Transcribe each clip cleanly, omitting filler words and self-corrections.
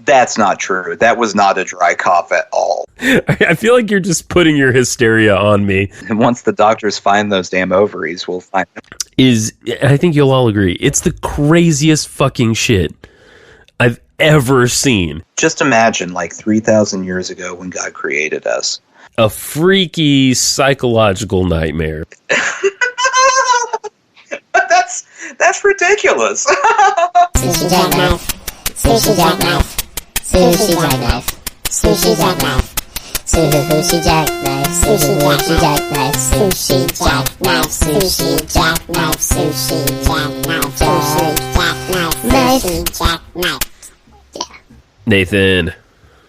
That's not true. That was not a dry cough at all. I feel like you're just putting your hysteria on me. And once the doctors find those damn ovaries, we'll find them. I think you'll all agree, it's the craziest fucking shit I've ever seen. Just imagine, like, 3,000 years ago when God created us. A freaky psychological nightmare. That's ridiculous. Sushi jackknife. Sushi jackknife. Sushi jackknife. Sushi jackknife. Sushi jackknife. Sushi jackknife. Sushi jackknife. Sushi jackknife. Sushi jackknife. Sushi jackknife. Yeah. Nathan.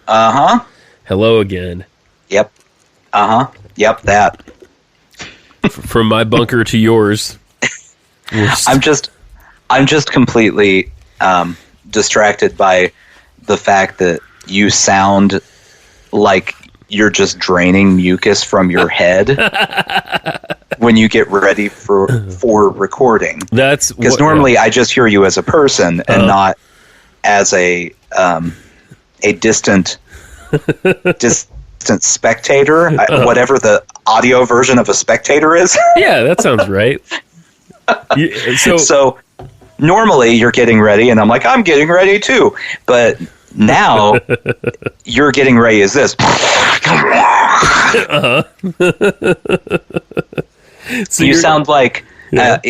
Uh-huh. Hello again. Yep. Uh-huh. Yep, that. From my bunker to yours. I'm just completely distracted by the fact that you sound like you're just draining mucus from your head when you get ready for recording. That's because normally I just hear you as a person and not as a distant spectator, whatever the audio version of a spectator is. Yeah, that sounds right. So normally you're getting ready, and I'm like, I'm getting ready too. But now you're getting ready as this. So you sound like,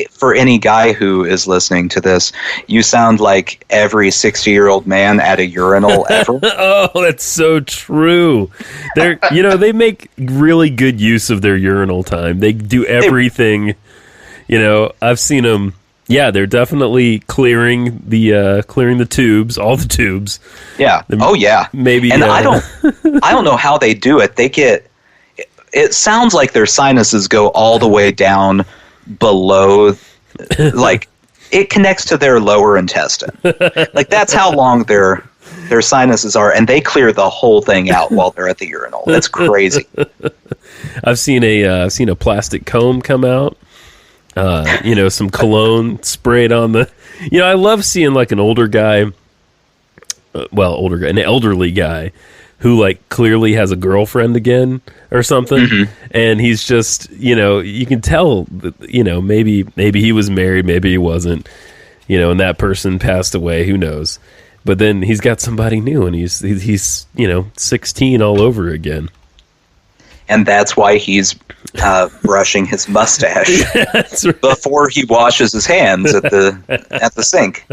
for any guy who is listening to this, you sound like every 60-year-old man at a urinal ever. Oh, that's so true. They make really good use of their urinal time. They do everything. I've seen them. Yeah, they're definitely clearing the tubes, all the tubes. Yeah. Oh, yeah. Maybe. And I don't know how they do it. It sounds like their sinuses go all the way down below, like it connects to their lower intestine. Like that's how long their sinuses are, and they clear the whole thing out while they're at the urinal. That's crazy. I've seen a plastic comb come out. Some cologne sprayed on the. I love seeing like an older guy, an elderly guy, who like clearly has a girlfriend again or something, and he's just you can tell that, maybe he was married, maybe he wasn't, and that person passed away, who knows, but then he's got somebody new and he's 16 all over again. And that's why he's brushing his mustache That's right. before he washes his hands at the sink.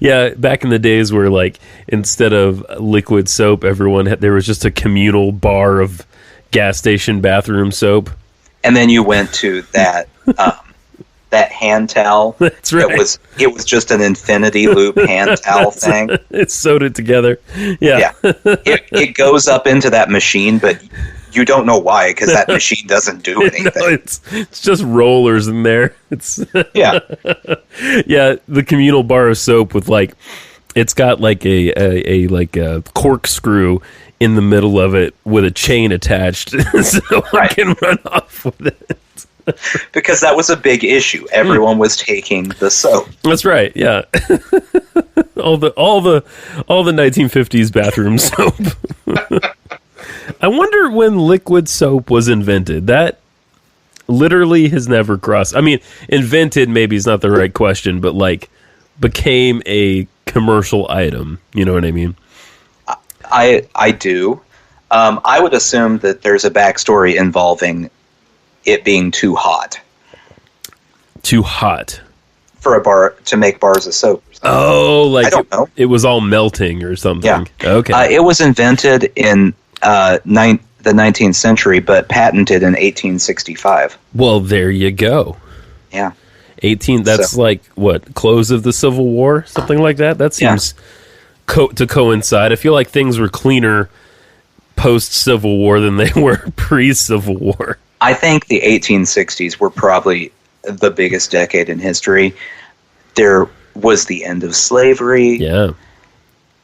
Yeah, back in the days where like instead of liquid soap, there was just a communal bar of gas station bathroom soap. And then you went to that hand towel. That's right. It was just an infinity loop hand towel thing. It sewed it together. Yeah. It goes up into that machine, but you don't know why, because that machine doesn't do anything. No, it's just rollers in there. It's yeah. Yeah, the communal bar of soap with like it's got like a corkscrew in the middle of it with a chain attached so I can run off with it. Because that was a big issue. Everyone was taking the soap. That's right. Yeah. all the 1950s bathroom soap. I wonder when liquid soap was invented. That literally has never crossed. I mean, invented maybe is not the right question, but like became a commercial item. You know what I mean? I do. I would assume that there's a backstory involving it being too hot. Too hot for a bar to make bars of soap. Oh, like I don't know. It was all melting or something. Yeah. Okay. It was invented in the 19th century, but patented in 1865. Well, there you go. Yeah. 18. That's like what, close of the Civil War, something like that. That seems to coincide. I feel like things were cleaner post Civil War than they were pre Civil War. I think the 1860s were probably the biggest decade in history. There was the end of slavery. Yeah.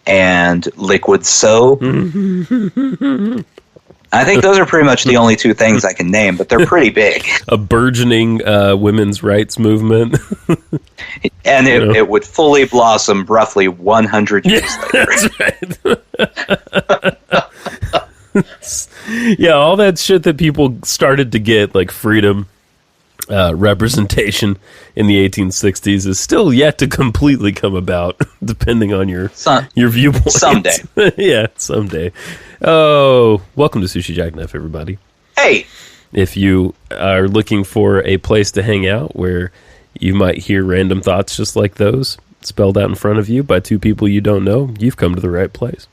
And liquid soap. I think those are pretty much the only two things I can name, but they're pretty big. A burgeoning women's rights movement. And it would fully blossom roughly 100 years later. That's right. Yeah, all that shit that people started to get, like freedom, representation in the 1860s, is still yet to completely come about, depending on your viewpoint. Someday. Yeah, someday. Oh, welcome to Sushi Jackknife, everybody. Hey! If you are looking for a place to hang out where you might hear random thoughts just like those, spelled out in front of you by two people you don't know, you've come to the right place.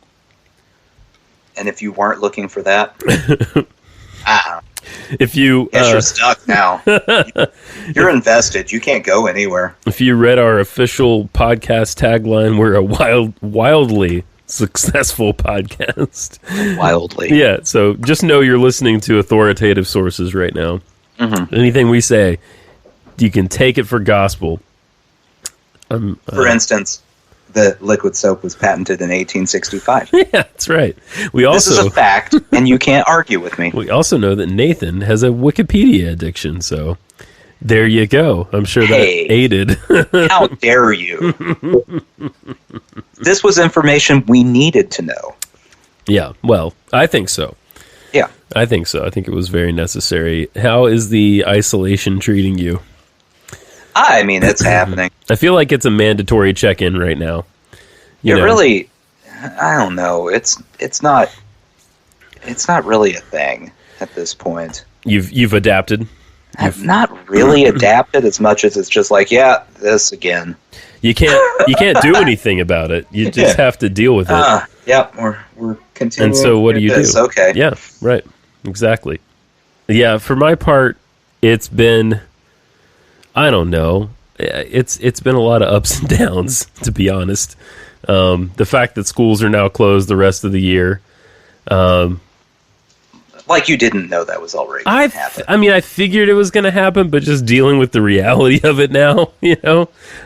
And if you weren't looking for that, if you you're stuck now. You're invested. You can't go anywhere. If you read our official podcast tagline, we're a wildly successful podcast. Wildly. Yeah, so just know you're listening to authoritative sources right now. Mm-hmm. Anything we say, you can take it for gospel. For instance, the liquid soap was patented in 1865. Yeah, that's right. This is a fact, and you can't argue with me. We also know that Nathan has a Wikipedia addiction, so there you go. I'm sure that aided. How dare you? This was information we needed to know. Yeah, well, I think so. Yeah. I think so. I think it was very necessary. How is the isolation treating you? I mean, it's happening. I feel like it's a mandatory check-in right now. You know? Really, I don't know. It's not really a thing at this point. You've adapted. I've not really adapted as much as it's just like, yeah, this again. You can't do anything about it. You just have to deal with it. Yep, we're continuing. And so what do you do? Okay. Yeah, right. Exactly. Yeah, for my part, it's been, I don't know. It's been a lot of ups and downs, to be honest. The fact that schools are now closed the rest of the year. Like you didn't know that was already going to happen. I mean, I figured it was going to happen, but just dealing with the reality of it now,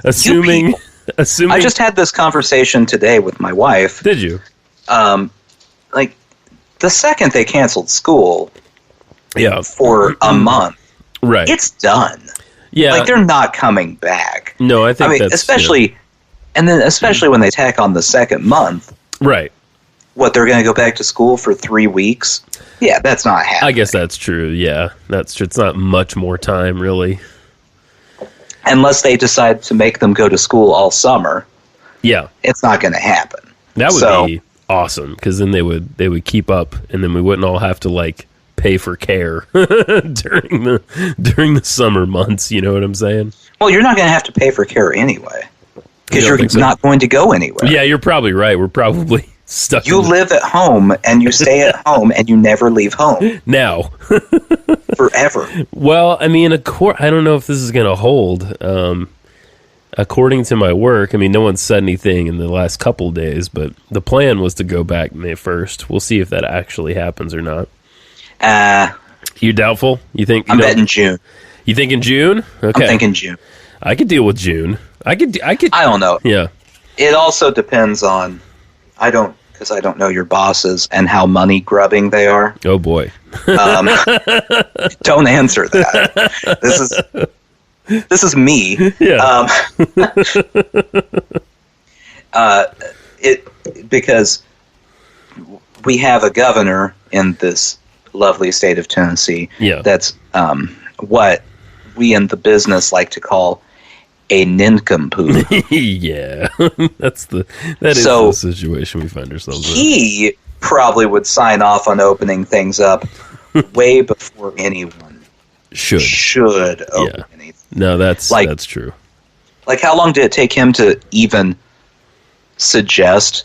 assuming. I just had this conversation today with my wife. Did you? Like, the second they canceled school for a month, right? It's done. Yeah. Like, they're not coming back. No, I think that's... especially when they tack on the second month. Right. What, they're going to go back to school for 3 weeks? Yeah, that's not happening. I guess that's true, yeah. That's true. It's not much more time, really. Unless they decide to make them go to school all summer. Yeah. It's not going to happen. That would be awesome, because then they would keep up, and then we wouldn't all have to, like, pay for care during the summer months, you know what I'm saying? Well, you're not going to have to pay for care anyway, because you're not going to go anywhere. Yeah, you're probably right. We're probably stuck. You live at home, and you stay at home, and you never leave home. Now. Forever. Well, I mean, I don't know if this is going to hold. According to my work, I mean, no one's said anything in the last couple of days, but the plan was to go back May 1st. We'll see if that actually happens or not. You doubtful? You think? I'm betting June. You think in June? Okay. I'm thinking June. I could deal with June. I could. I don't know. Yeah. It also depends on. Because I don't know your bosses and how money grubbing they are. Oh boy. Don't answer that. This is me. Yeah. Because we have a governor in this lovely state of Tennessee. Yeah. That's what we in the business like to call a nincompoop. Yeah. that is the situation we find ourselves in. He probably would sign off on opening things up way before anyone should open anything. No, that's true. Like, how long did it take him to even suggest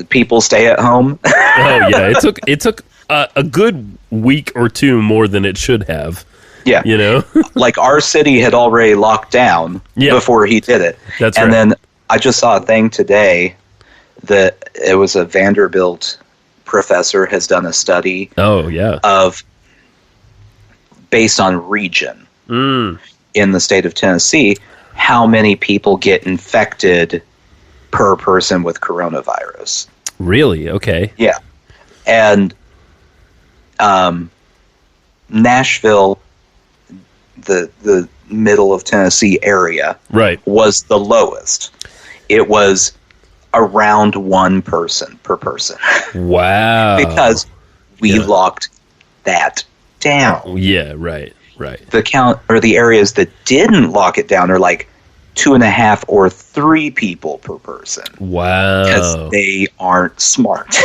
people stay at home? Oh yeah, it took a good week or two more than it should have. Yeah. You know? Like, our city had already locked down before he did it. That's right. And then I just saw a thing today that it was a Vanderbilt professor has done a study. Oh, yeah. Of based on region in the state of Tennessee, how many people get infected per person with coronavirus. Really? Okay. Yeah. And Nashville, the middle of Tennessee area, Right. was the lowest. It was around one person per person Wow. because we Yeah. locked that down. Yeah, right. The areas that didn't lock it down are like 2.5 or 3 people per person because Wow. they aren't smart.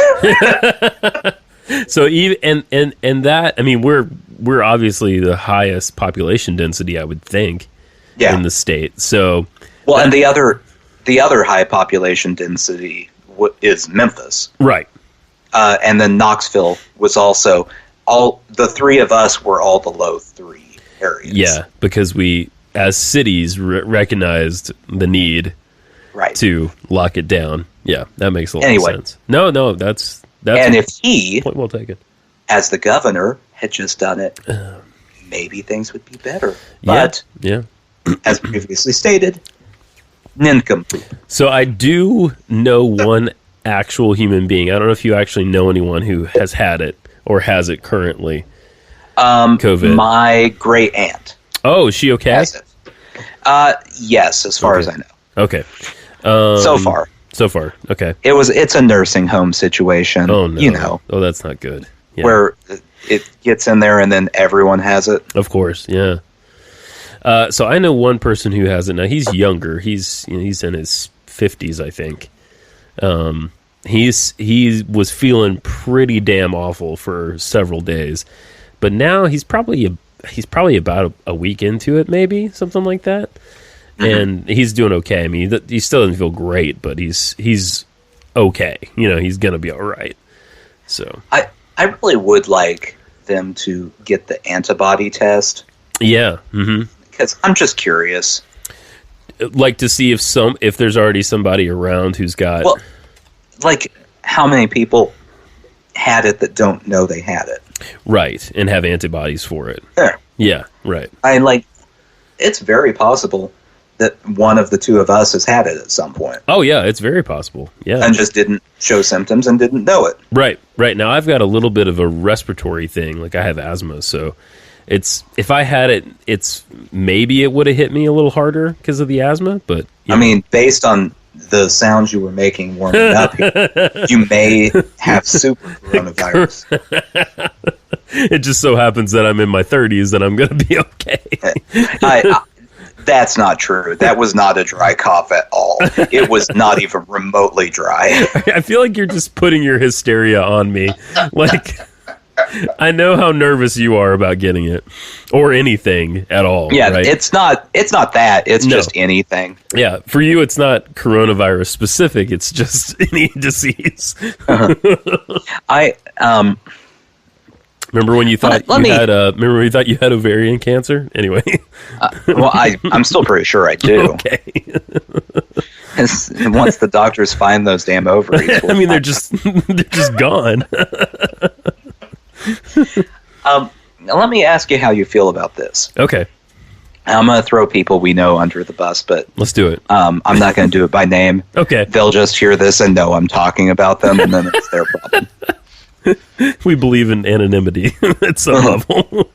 So even and that, I mean, we're obviously the highest population density, I would think, Yeah. in the state. So Well, and the other high population density is Memphis, right. and then Knoxville was also all. The 3 of us were all the low 3 areas. Yeah, because we as cities recognized the need right. to lock it down. Yeah, that makes a lot Anyway. of sense. No, that's And if he, point well taken. as the governor, had just done it, maybe things would be better. Yeah, But yeah. as previously stated, nincompoop. So I do know one actual human being. I don't know if you actually know anyone who has had it or has it currently. COVID. My great aunt Oh, is she okay? has it. Yes, as far Okay. as I know. Okay. So far. So far. Okay. It's a nursing home situation. Oh no. You know, Oh, that's not good. Yeah. where it gets in there and then everyone has it. Of course, yeah. So I know one person who has it now. He's younger. He's he's in his 50s, I think. He was feeling pretty damn awful for several days, but now he's probably about a week into it, maybe something like that, and he's doing okay. I mean, he still doesn't feel great, but he's okay. You know, he's gonna be all right. So I really would like them to get the antibody test yeah. Mm-hmm. because I'm just curious. Like to see if there's already somebody around who's got Well, like how many people had it that don't know they had it? right and have antibodies for it. There. Yeah, right. It's very possible that one of the 2 of us has had it at some point Oh yeah, it's very possible. Yeah. and just didn't show symptoms and didn't know it. Right. Now I've got a little bit of a respiratory thing, like I have asthma, so if I had it, maybe it would have hit me a little harder because of the asthma, but I mean, based on the sounds you were making warming up here, you may have super coronavirus. it just so happens that I'm in my 30s and I'm going to be okay. That's not true. That was not a dry cough at all. It was not even remotely dry. I feel like you're just putting your hysteria on me. Like I know how nervous you are about getting it or anything at all. Yeah, right? it's not that. It's No. just anything. Yeah, for you, it's not coronavirus specific. It's just any disease. I Remember when you thought Remember when you thought you had ovarian cancer? Anyway, well, I'm still pretty sure I do. okay. 'Cause once the doctors find those damn ovaries, I mean, they're just gone. let me ask you how you feel about this. Okay, I'm going to throw people we know under the bus, but let's do it. I'm not going to do it by name. Okay, They'll just hear this and know I'm talking about them, and then it's their problem. we believe in anonymity at some level.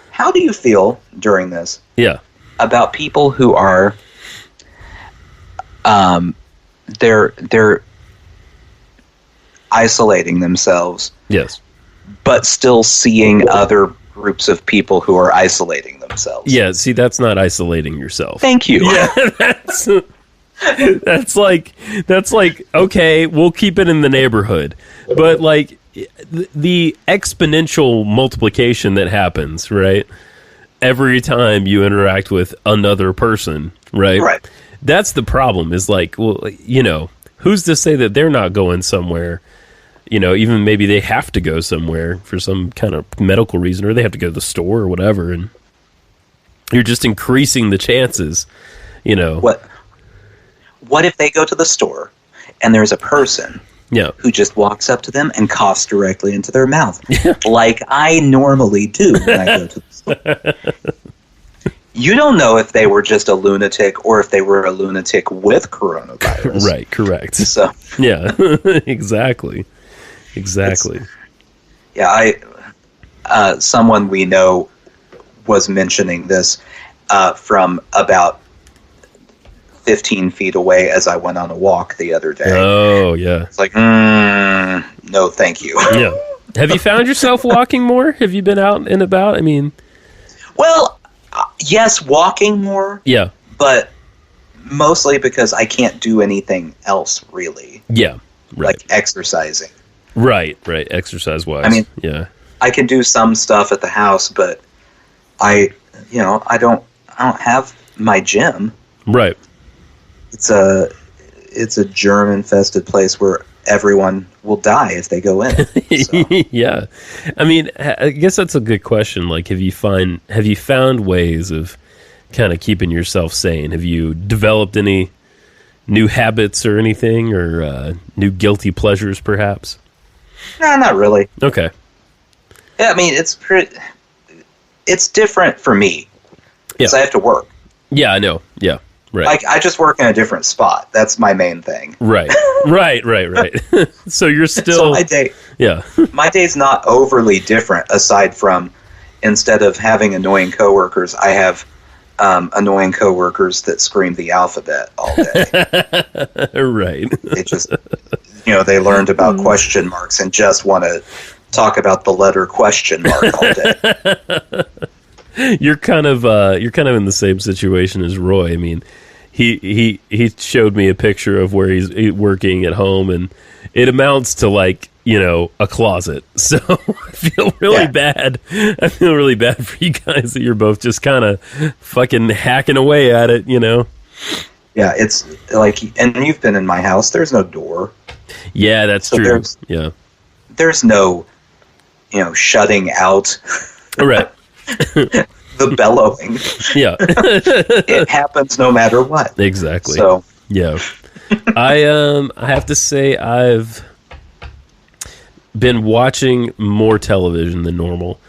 How do you feel during this Yeah. about people who are they're isolating themselves, Yes. but still seeing other groups of people who are isolating themselves? Yeah. See, that's not isolating yourself. Thank you. Yeah, that's like okay, we'll keep it in the neighborhood, but like the exponential multiplication that happens, right? Every time you interact with another person, right? Right. That's the problem. Is like, well, you know, who's to say that they're not going somewhere? You know, even maybe they have to go somewhere for some kind of medical reason, or they have to go to the store or whatever, and you're just increasing the chances. You know, What if they go to the store and there's a person yeah, who just walks up to them and coughs directly into their mouth, like I normally do when I go to the store? You don't know if they were just a lunatic or if they were a lunatic with coronavirus. right, correct. So Yeah, exactly. Yeah, someone we know was mentioning this from about 15 feet away as I went on a walk the other day. Oh, yeah. It's like, no, thank you. Yeah. Have you found yourself walking more? Have you been out and about? I mean... Well, yes, walking more. Yeah. But mostly because I can't do anything else, really. Yeah, right. Like exercising. Right. Exercise-wise. I mean, yeah. I can do some stuff at the house, but I don't have my gym. Right. It's a germ-infested place where everyone will die if they go in. So. Yeah. I mean, I guess that's a good question. Like, have you found ways of kind of keeping yourself sane? Have you developed any new habits or anything, or new guilty pleasures, perhaps? No, not really. Okay. Yeah, I mean, it's different for me because I have to work. Yeah, I know. Yeah, right. Like, I just work in a different spot. That's my main thing. Right. So you're still... So Yeah. my day's not overly different, aside from instead of having annoying coworkers, I have annoying coworkers that scream the alphabet all day. Right. They just, they learned about question marks and just want to talk about the letter question mark all day. You're kind of in the same situation as Roy. I mean, he showed me a picture of where he's working at home, and it amounts to like, a closet. So I feel really bad. I feel really bad for you guys that you're both just kind of fucking hacking away at it, Yeah, it's like, and you've been in my house, there's no door. Yeah, that's true. There's no, shutting out. Right. The bellowing. Yeah. It happens no matter what. Exactly. So, yeah. I have to say I've been watching more television than normal.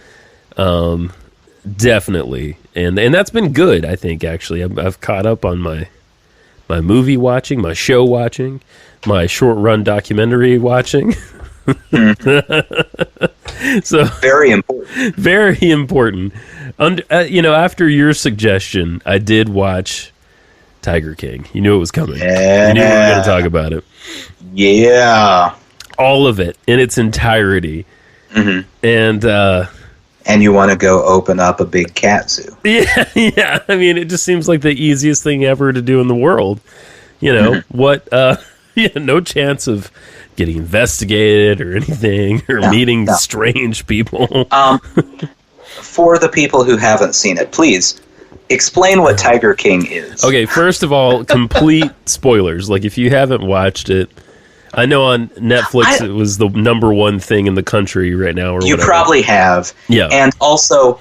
Definitely. And that's been good, I think, actually. I've caught up on my movie watching, my show watching, my short run documentary watching. So very important. Very important. After your suggestion, I did watch Tiger King. You knew it was coming. Yeah. You knew we were going to talk about it. Yeah. All of it in its entirety. Mm-hmm. And you want to go open up a big cat zoo. Yeah. I mean, it just seems like the easiest thing ever to do in the world. What? No chance of getting investigated or anything, or meeting strange people. For the people who haven't seen it, please explain what Tiger King is. Okay, first of all, complete spoilers. Like, if you haven't watched it, I know on Netflix it was the number one thing in the country right now. Or you whatever. Probably have. Yeah. And also,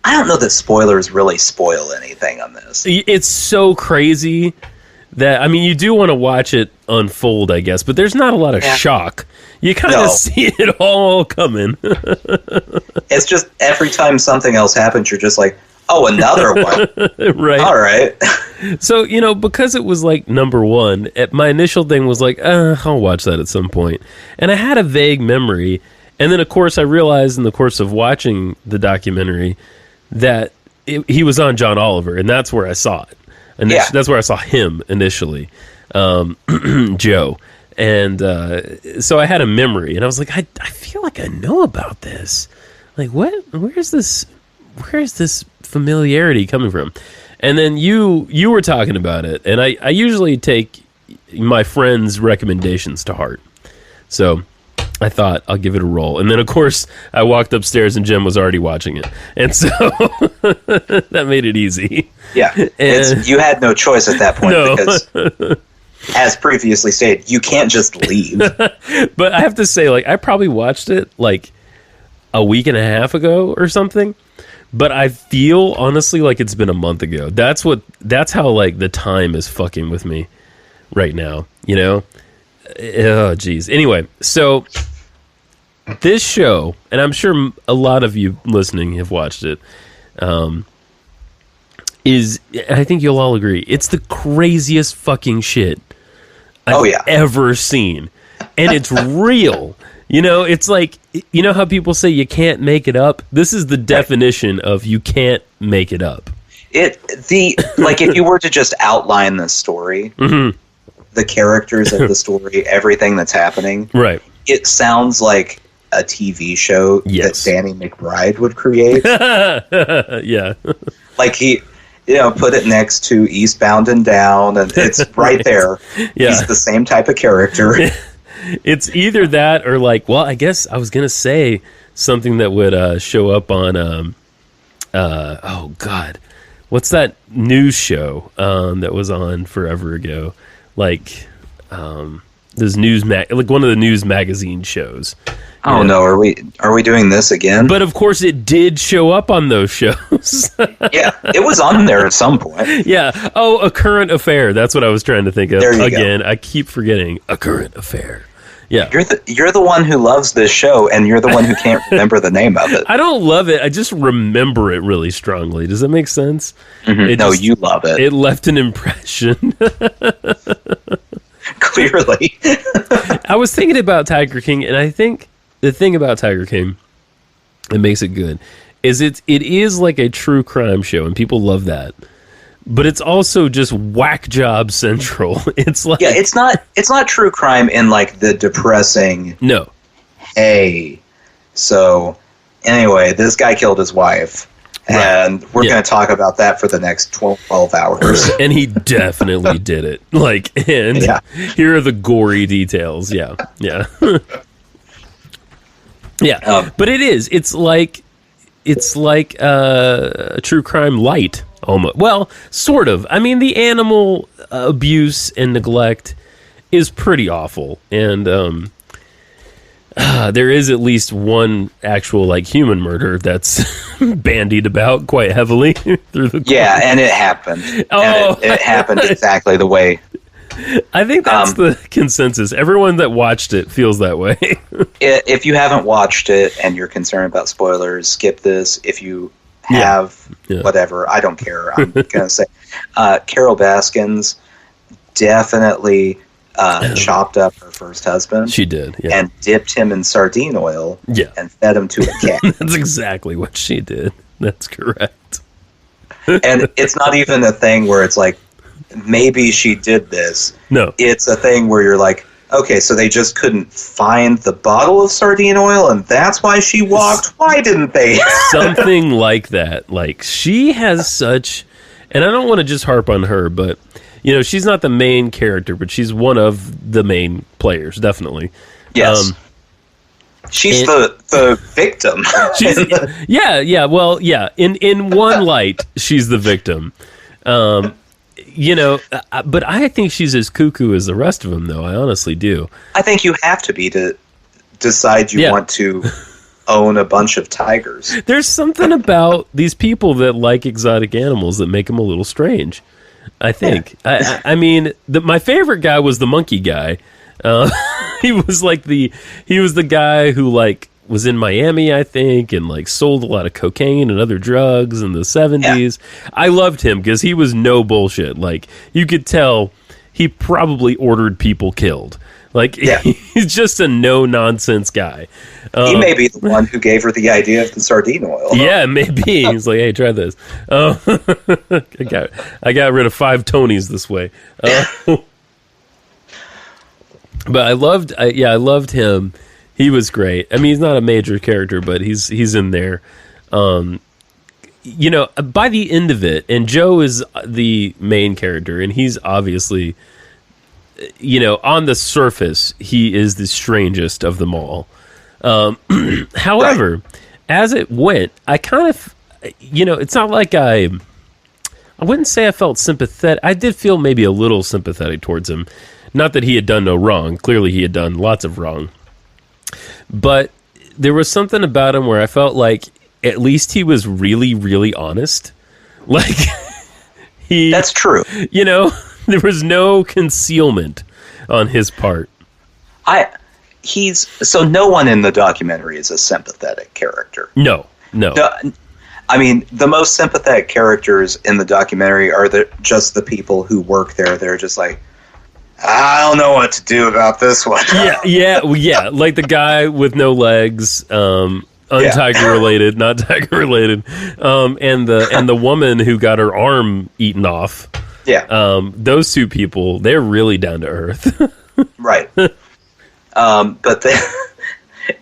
I don't know that spoilers really spoil anything on this. It's so crazy that, I mean, you do want to watch it unfold, I guess, but there's not a lot of shock. You kind of see it all coming. It's just every time something else happens, you're just like, oh, another one. Right. All right. So, because it was like number one, my initial thing was like, I'll watch that at some point. And I had a vague memory. And then, of course, I realized in the course of watching the documentary that he was on John Oliver, and that's where I saw it. That's where I saw him initially, Joe. And so I had a memory, and I was like, I feel like I know about this. Like, what? Where's this familiarity coming from? And then you were talking about it, and I usually take my friends' recommendations to heart. So I thought I'll give it a roll. And then, of course, I walked upstairs, and Jem was already watching it. And so that made it easy. Yeah. You had no choice at that point because, as previously stated, you can't just leave. But I have to say, like, I probably watched it, like, a week and a half ago or something. But I feel, honestly, like it's been a month ago. That's how, like, the time is fucking with me right now, Oh, geez. Anyway, so this show, and I'm sure a lot of you listening have watched it, I think you'll all agree, it's the craziest fucking shit I've ever seen. And it's real. It's like, you know how people say you can't make it up? This is the definition of you can't make it up. Like if you were to just outline the story, the characters of the story, everything that's happening, right? It sounds like a TV show that Danny McBride would create. Yeah. Like he, put it next to Eastbound and Down, and it's right there. Yeah. He's the same type of character. It's either that or like, well, I guess I was going to say something that would show up on, oh God, what's that news show that was on forever ago? Like, this like one of the news magazine shows. Oh no, are we doing this again? But of course it did show up on those shows. Yeah, it was on there at some point. Yeah. Oh, A Current Affair. That's what I was trying to think of. There you Again, go. I keep forgetting A Current Affair. Yeah. You're the one who loves this show, and you're the one who can't remember the name of it. I don't love it. I just remember it really strongly. Does that make sense? Mm-hmm. You love it. It left an impression. Clearly. I was thinking about Tiger King, and I think the thing about Tiger King that makes it good is it is like a true crime show, and people love that. But it's also just whack job central. It's like, yeah, it's not true crime in like the depressing. No. Hey, so anyway, this guy killed his wife, and we're going to talk about that for the next 12 hours. And he definitely did it. Like, and here are the gory details. Yeah, yeah, yeah. But it is. It's like a true crime light. Almost. Well, sort of. I mean, the animal abuse and neglect is pretty awful, and there is at least one actual like human murder that's bandied about quite heavily through the court. And it happened. Oh, and it happened exactly the way. I think that's the consensus. Everyone that watched it feels that way. If you haven't watched it and you're concerned about spoilers, skip this. If you have whatever, I don't care. I'm gonna say Carol Baskins definitely chopped up her first husband. She did, and dipped him in sardine oil, and fed him to a cat. That's exactly what she did. That's correct. And it's not even a thing where it's like maybe she did this. No, it's a thing where you're like, okay, so they just couldn't find the bottle of sardine oil, and that's why she walked? Why didn't they? Something like that. Like, she has such... And I don't want to just harp on her, but, she's not the main character, but she's one of the main players, definitely. Yes. She's the victim. In one light, she's the victim. But I think she's as cuckoo as the rest of them, though. I honestly do. I think you have to be to decide you want to own a bunch of tigers. There's something about these people that like exotic animals that make them a little strange, I think. Yeah. I mean, my favorite guy was the monkey guy. He was the guy who was in Miami, I think, and sold a lot of cocaine and other drugs in the 70s. Yeah. I loved him because he was no bullshit. You could tell he probably ordered people killed. He's just a no-nonsense guy. He may be the one who gave her the idea of the sardine oil. Yeah, maybe. He's like, hey, try this. I got rid of 5 Tonys this way. But I loved him. He was great. I mean, he's not a major character, but he's in there. By the end of it, and Joe is the main character, and he's obviously, on the surface, he is the strangest of them all. However, as it went, I kind of, it's not like I wouldn't say I felt sympathetic. I did feel maybe a little sympathetic towards him. Not that he had done no wrong. Clearly, he had done lots of wrong. But there was something about him where I felt like at least he was really, really honest. That's true. There was no concealment on his part. So no one in the documentary is a sympathetic character. No. The most sympathetic characters in the documentary are just the people who work there. They're just like, I don't know what to do about this one. yeah. Like the guy with no legs, untiger related, not tiger related, and the woman who got her arm eaten off. Yeah. Those two people, they're really down to earth. Right. But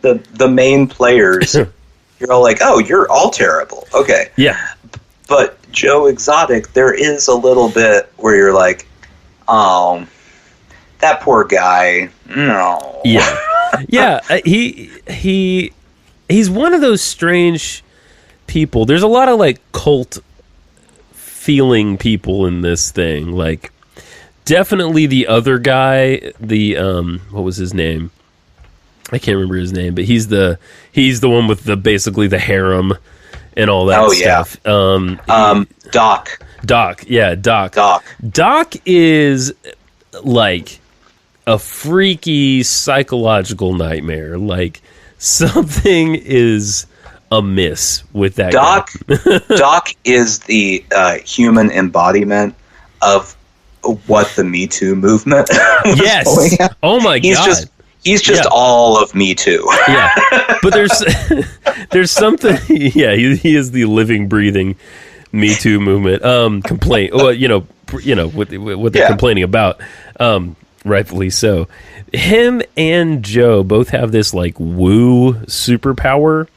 the main players, you're all like, oh, you're all terrible. Okay. Yeah. But Joe Exotic, there is a little bit where you're like, oh, that poor guy. No. Yeah. Yeah. He's one of those strange people. There's a lot of like cult feeling people in this thing. Like definitely the other guy, the what was his name? I can't remember his name, but he's the one with the basically the harem and all that stuff. Doc. Doc is like a freaky psychological nightmare. Like something is amiss with that Doc. guy. Doc is the human embodiment of what the Me Too movement. Yes. Oh my god. He's just all of Me Too. Yeah. But there's something. Yeah, he is the living, breathing Me Too movement. Complaint. Well, what they're complaining about. Rightfully so. Him and Joe both have this like woo superpower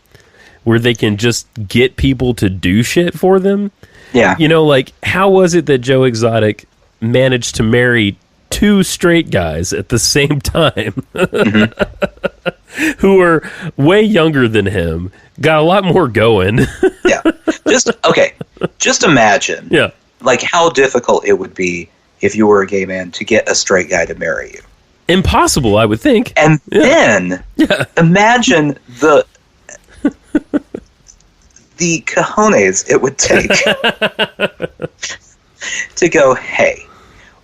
where they can just get people to do shit for them. Yeah. Like how was it that Joe Exotic managed to marry two straight guys at the same time who are way younger than him, got a lot more going? Yeah. Just imagine. Yeah. Like how difficult it would be if you were a gay man to get a straight guy to marry you. Impossible, I would think. And then imagine the cojones it would take to go, hey,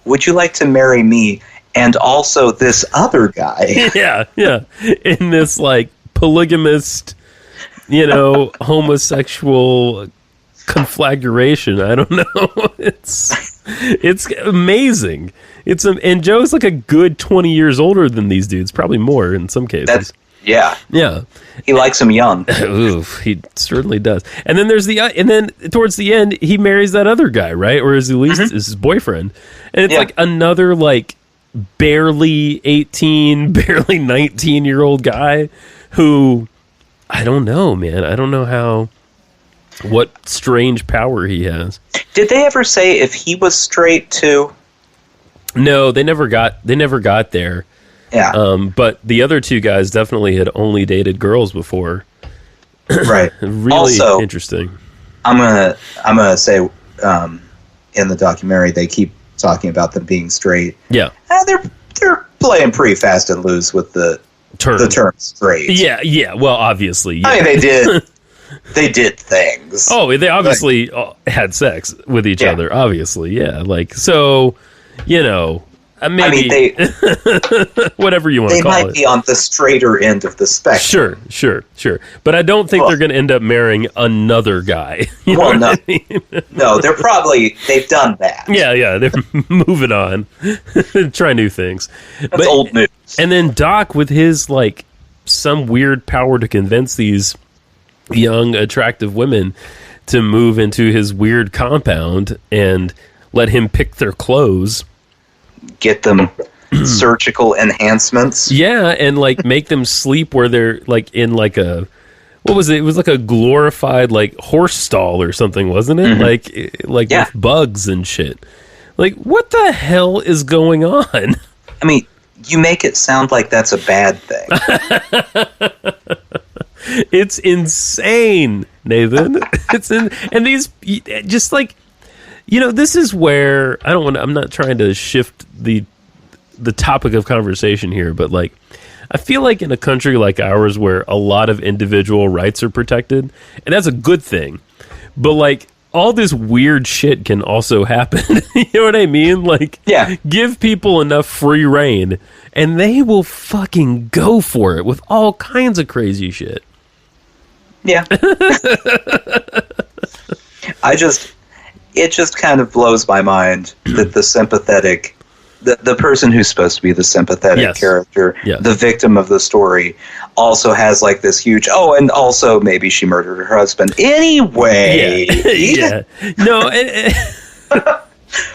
would you like to marry me and also this other guy? Yeah. In this like polygamist, homosexual conflagration. I don't know. It's amazing. And Joe's like a good 20 years older than these dudes, probably more in some cases. Yeah. He likes him young. Oof, he certainly does. And then and then towards the end, he marries that other guy, right? Or is at least is his boyfriend. And it's like another like barely 18, barely 19-year-old guy who, I don't know, man. I don't know what strange power he has. Did they ever say if he was straight too? No, they never got there. Yeah. But the other two guys definitely had only dated girls before. Right. Really also, interesting. I'm gonna say in the documentary they keep talking about them being straight. Yeah. They're playing pretty fast and loose with the term straight. Yeah. Well, obviously. Yeah. I mean, they did things. Oh, they obviously had sex with each other. Obviously, yeah. Like so, maybe they whatever you want to call it. They might be on the straighter end of the spectrum. Sure. But I don't think they're going to end up marrying another guy. No. I mean? No, they've done that. Yeah, they're moving on. Try new things. That's old news. And then Doc with his like some weird power to convince these young, attractive women to move into his weird compound and let him pick their clothes. Get them surgical enhancements. Yeah, and like make them sleep where they're like in like a, what was it? It was like a glorified like horse stall or something, wasn't it? Mm-hmm. Like with bugs and shit. Like what the hell is going on? I mean, you make it sound like that's a bad thing. It's insane, Nathan. And these just like, this is where I'm not trying to shift the topic of conversation here, but like I feel like in a country like ours where a lot of individual rights are protected, and that's a good thing, but like all this weird shit can also happen. You know what I mean? Like, give people enough free reign and they will fucking go for it with all kinds of crazy shit. Yeah. It just kind of blows my mind that the the person who's supposed to be the sympathetic Yes. character, Yes. the victim of the story, also has like this huge, and also maybe she murdered her husband. Anyway. Yeah. No,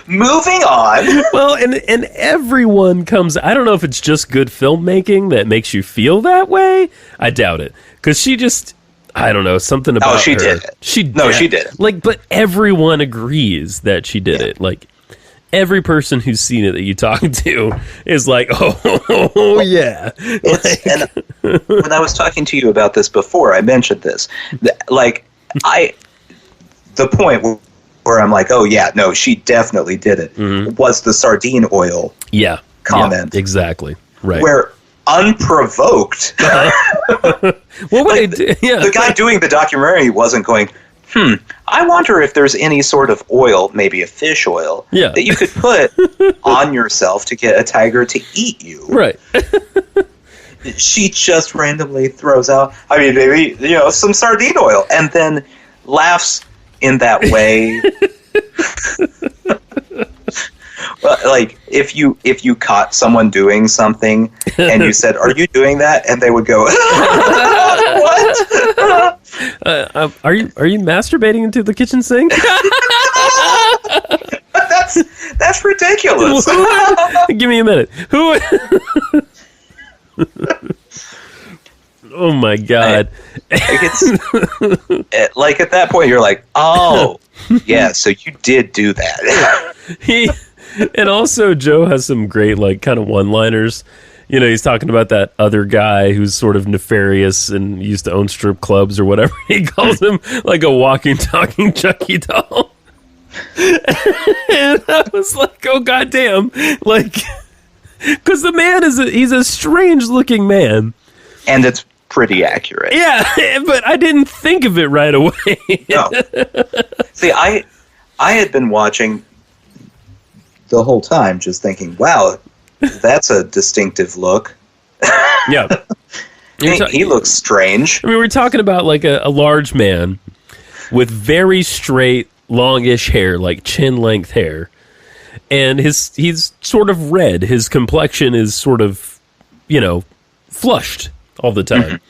Moving on. well, and everyone comes. I don't know if it's just good filmmaking that makes you feel that way. I doubt it, because she just, I don't know, something about she her. did it. She She did it. Like, but everyone agrees that she did it. Like, every person who's seen it that you talk to is like, oh yeah. And when I was talking to you about this before, I mentioned this. The point where I'm like, oh yeah, no, she definitely did it, was the sardine oil Yeah. comment. Yeah, exactly. Right. Where unprovoked, What would the guy doing the documentary wasn't going, I wonder if there's any sort of oil, maybe a fish oil, that you could put on yourself to get a tiger to eat you. Right. She just randomly throws out, I mean, maybe, some sardine oil, and then laughs in that way. Well, like, if you caught someone doing something and you said, "Are you doing that?" and they would go, "What?" Are you masturbating into the kitchen sink? That's ridiculous. Give me a minute. Who? Oh my god! Like at that point, you're like, "Oh, yeah." So you did do that. And also Joe has some great like kind of one-liners. He's talking about that other guy who's sort of nefarious and used to own strip clubs or whatever. He calls him like a walking, talking Chucky doll. And I was like, oh goddamn! Like, because the man he's a strange looking man, and it's pretty accurate. Yeah, but I didn't think of it right away. No. See, I had been watching the whole time, just thinking, "Wow, that's a distinctive look." Yeah, he looks strange. I mean, we're talking about like a large man with very straight, longish hair, like chin-length hair, and he's sort of red. His complexion is sort of, flushed all the time.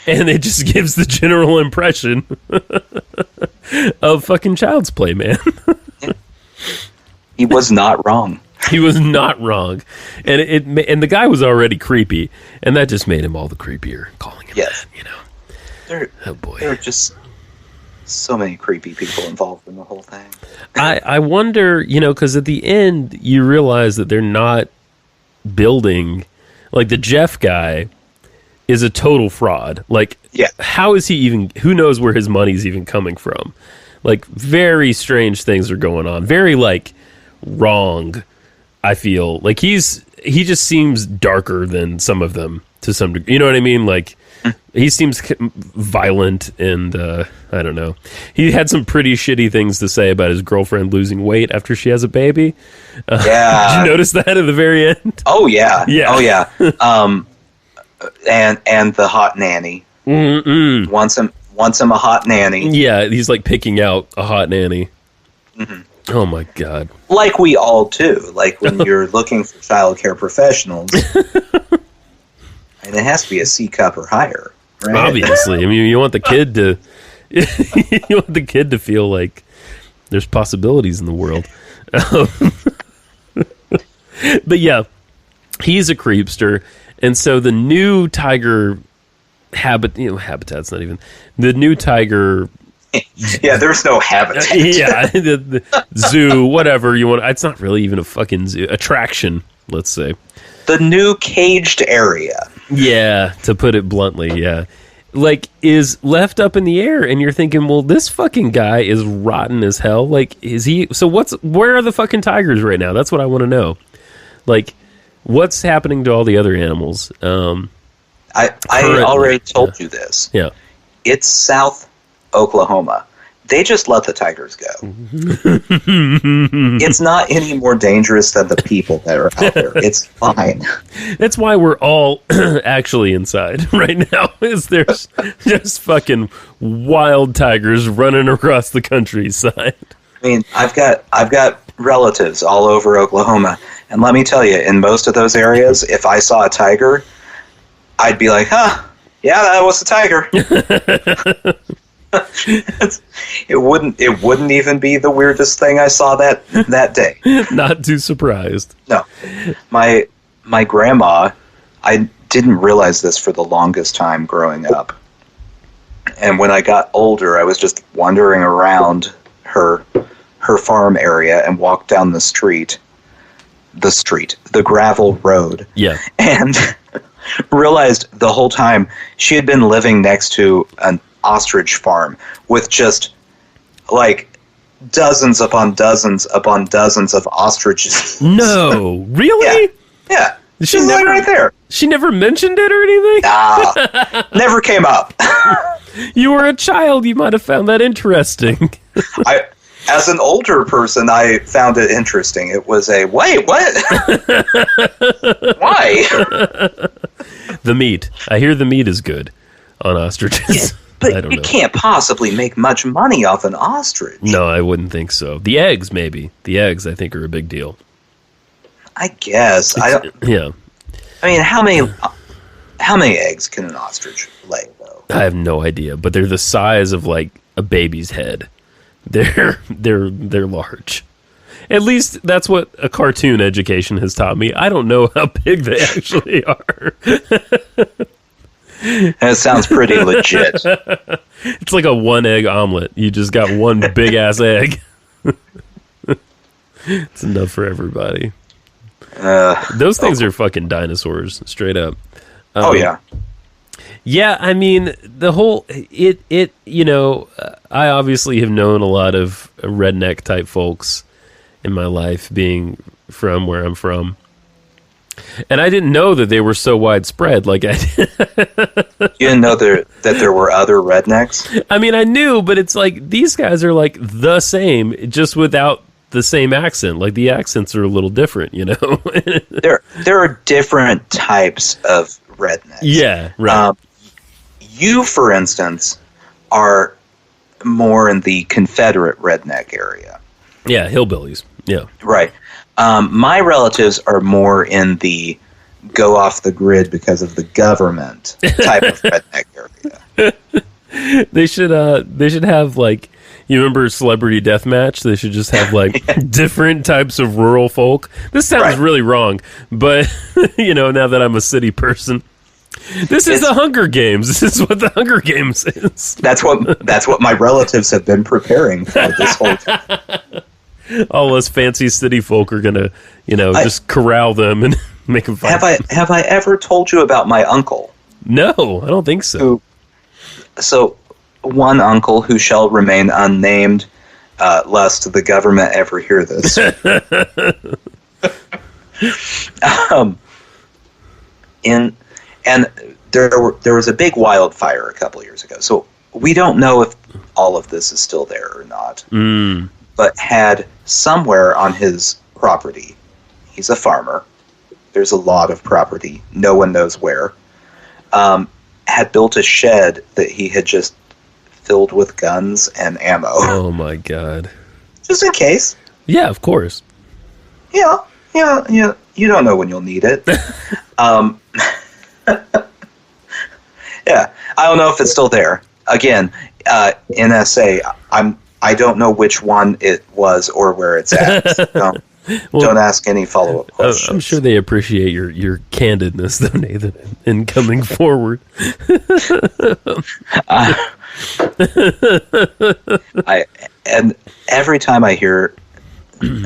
And it just gives the general impression of fucking Child's Play, man. He was not wrong. He was not wrong. And and the guy was already creepy, and that just made him all the creepier, calling him that, oh boy. There are just so many creepy people involved in the whole thing. I wonder, because at the end, you realize that they're not building, like the Jeff guy is a total fraud. Like, how is he even, who knows where his money's even coming from? Like, very strange things are going on. Very, like, wrong, I feel. Like, he just seems darker than some of them to some degree. You know what I mean? Like, he seems violent and, I don't know. He had some pretty shitty things to say about his girlfriend losing weight after she has a baby. Yeah. Did you notice that at the very end? Oh, yeah. Yeah. Oh, yeah. And the hot nanny. Mm-mm. Wants him a hot nanny. Yeah, he's like picking out a hot nanny. Mm-hmm. Oh my god! Like we all do. Like when you're looking for childcare professionals, and it has to be a C cup or higher. Right? Obviously, I mean, you want the kid to, feel like there's possibilities in the world. But yeah, he's a creepster. And so the new tiger habitat's not even the new tiger. Yeah, there's no habitat. Yeah, the zoo, whatever you want. It's not really even a fucking zoo attraction. Let's say the new caged area. Yeah, to put it bluntly, yeah, like is left up in the air, and you're thinking, well, this fucking guy is rotten as hell. Like, is he? So where are the fucking tigers right now? That's what I want to know. Like, what's happening to all the other animals? I already told you this. Yeah. It's South Oklahoma. They just let the tigers go. It's not any more dangerous than the people that are out there. It's fine. That's why we're all actually inside right now. Is there's just fucking wild tigers running across the countryside. I mean, I've got relatives all over Oklahoma, And let me tell you, in most of those areas, if I saw a tiger, I'd be like, huh, yeah, that was a tiger. It wouldn't even be the weirdest thing I saw that day. Not too surprised. No. My grandma, I didn't realize this for the longest time growing up. And when I got older, I was just wandering around her farm area and walked down the gravel road. Yeah. And realized the whole time she had been living next to an ostrich farm with just like dozens upon dozens upon dozens of ostriches. No, really? Yeah. She She's never, like right there. She never mentioned it or anything? Never came up. You were a child. You might have found that interesting. As an older person, I found it interesting. It was a, wait, what? Why? The meat. I hear the meat is good on ostriches. But I don't you know. can't possibly make much money off an ostrich. No, I wouldn't think so. The eggs, maybe. The eggs, I think, are a big deal. I guess. Yeah. I mean, how many eggs can an ostrich lay, though? I have no idea, but they're the size of like a baby's head. They're large. At least that's what a cartoon education has taught me. I don't know how big they actually are. That sounds pretty legit. It's like a one egg omelet. You just got one big ass egg. It's enough for everybody. Those things are fucking dinosaurs, straight up. Oh yeah. Yeah, I mean, the whole it you know, I obviously have known a lot of redneck type folks in my life, being from where I'm from, and I didn't know that they were so widespread. Like I You didn't know that there were other rednecks? I mean, I knew, but it's like these guys are like the same, just without the same accent. Like the accents are a little different, you know. There are different types of rednecks. Yeah, right. You, for instance, are more in the Confederate redneck area. Yeah, hillbillies. Yeah. Right. My relatives are more in the go off the grid because of the government type of redneck area. They should have, like, you remember Celebrity Deathmatch? They should just have like different types of rural folk. This sounds really wrong, but you know, now that I'm a city person, this is the Hunger Games. This is what the Hunger Games is. That's what my relatives have been preparing for this whole time. All us fancy city folk are gonna, you know, just corral them and make them fight. Have I ever told you about my uncle? No, I don't think so. So one uncle who shall remain unnamed, lest the government ever hear this. And there was a big wildfire a couple years ago. So we don't know if all of this is still there or not. But had somewhere on his property, he's a farmer, there's a lot of property, no one knows where, had built a shed that he had just filled with guns and ammo. Oh my God. Just in case. Yeah, of course. Yeah, you don't know when you'll need it. Yeah, I don't know if it's still there. Again, NSA, I don't know which one it was or where it's at. So don't ask any follow-up questions. I'm sure they appreciate your candidness, though, Nathan, in coming forward. And every time I hear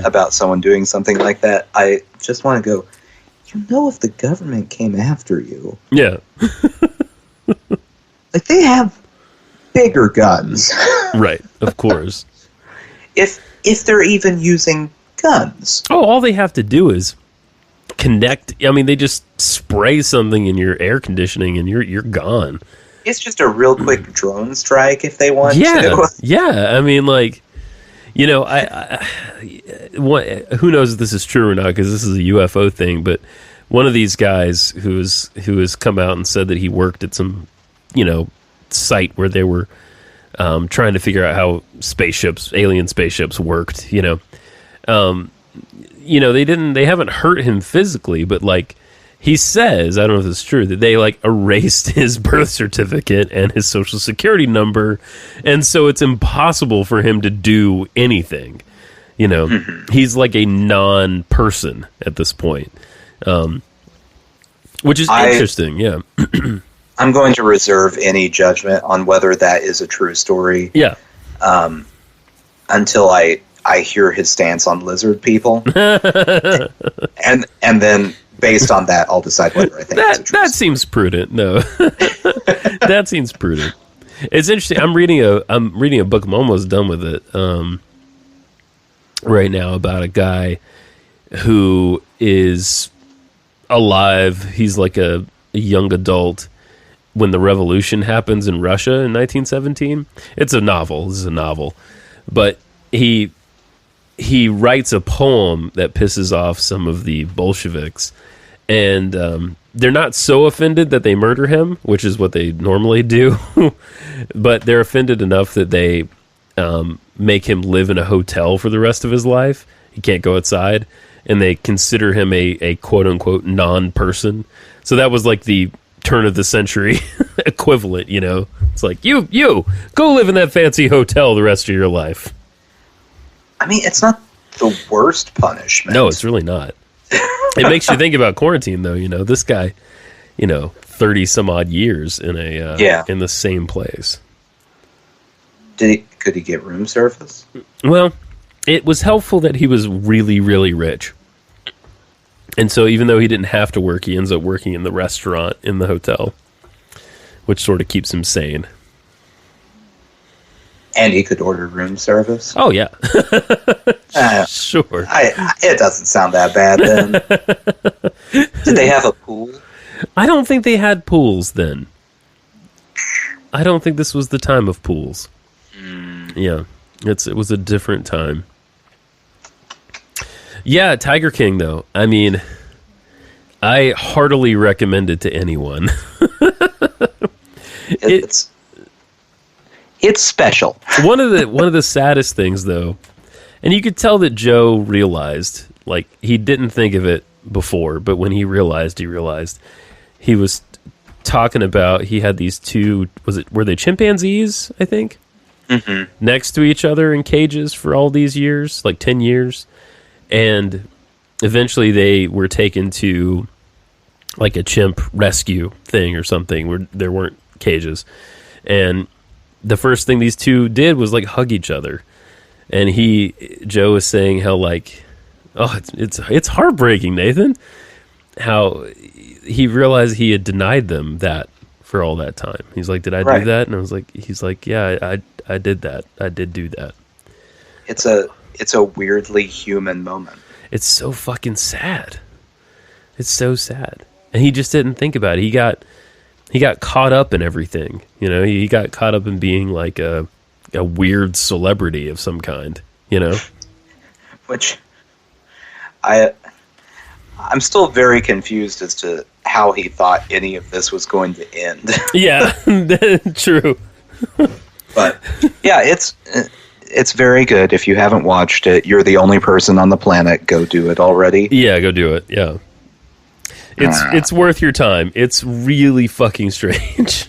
about someone doing something like that, I just want to go, you know, if the government came after you, Yeah. like they have bigger guns. Right, of course. If they're even using guns. Oh, all they have to do is connect. I mean, they just spray something in your air conditioning and you're gone. It's just a real quick drone strike if they want Yeah, to. yeah. I mean, like, you know, who knows if this is true or not, because this is a UFO thing, but one of these guys who has come out and said that he worked at some, you know, site where they were trying to figure out how alien spaceships worked, you know. they haven't hurt him physically, but like he says, I don't know if it's true, that they like erased his birth certificate and his social security number, and so it's impossible for him to do anything. He's like a non-person at this point, which is interesting. Yeah. I'm going to reserve any judgment on whether that is a true story. Yeah. Until I hear his stance on lizard people, and then based on that, I'll decide whether I think it's a true that story. seems prudent. No, that seems prudent. It's interesting. I'm reading a book. I'm almost done with it right now, about a guy who is alive. He's like a young adult when the revolution happens in Russia in 1917. It's a novel. This is a novel. But he writes a poem that pisses off some of the Bolsheviks, and they're not so offended that they murder him, which is what they normally do, but they're offended enough that they make him live in a hotel for the rest of his life. He can't go outside, and they consider him a quote-unquote non-person. So that was like the turn of the century equivalent, It's like, you go live in that fancy hotel the rest of your life. I mean, it's not the worst punishment. No, it's really not. It makes you think about quarantine, though. This guy, 30 some odd years in in the same place. Could he get room service? Well, it was helpful that he was really, really rich. And so even though he didn't have to work, he ends up working in the restaurant in the hotel, which sort of keeps him sane. And he could order room service? Oh, yeah. Sure. It doesn't sound that bad, then. Did they have a pool? I don't think they had pools then. I don't think this was the time of pools. Yeah. It was a different time. Yeah, Tiger King, though. I mean, I heartily recommend it to anyone. It's special. One of the saddest things, though, and you could tell that Joe realized, like, he didn't think of it before, but when he realized, he was talking about, he had these two, were they chimpanzees, I think? Mm-hmm. Next to each other in cages for all these years, like 10 years. And eventually they were taken to like a chimp rescue thing or something where there weren't cages. And the first thing these two did was like hug each other. And Joe was saying how like, oh, it's heartbreaking, Nathan, how he realized he had denied them that for all that time. He's like, did I do that? And he's like, yeah, I did that. I did do that. It's a weirdly human moment. It's so fucking sad. It's so sad. And he just didn't think about it. He got caught up in everything. He got caught up in being like a weird celebrity of some kind, Which I'm still very confused as to how he thought any of this was going to end. Yeah, true. But yeah, it's very good. If you haven't watched it, you're the only person on the planet. Go do it already. Yeah, go do it. Yeah. It's worth your time. It's really fucking strange.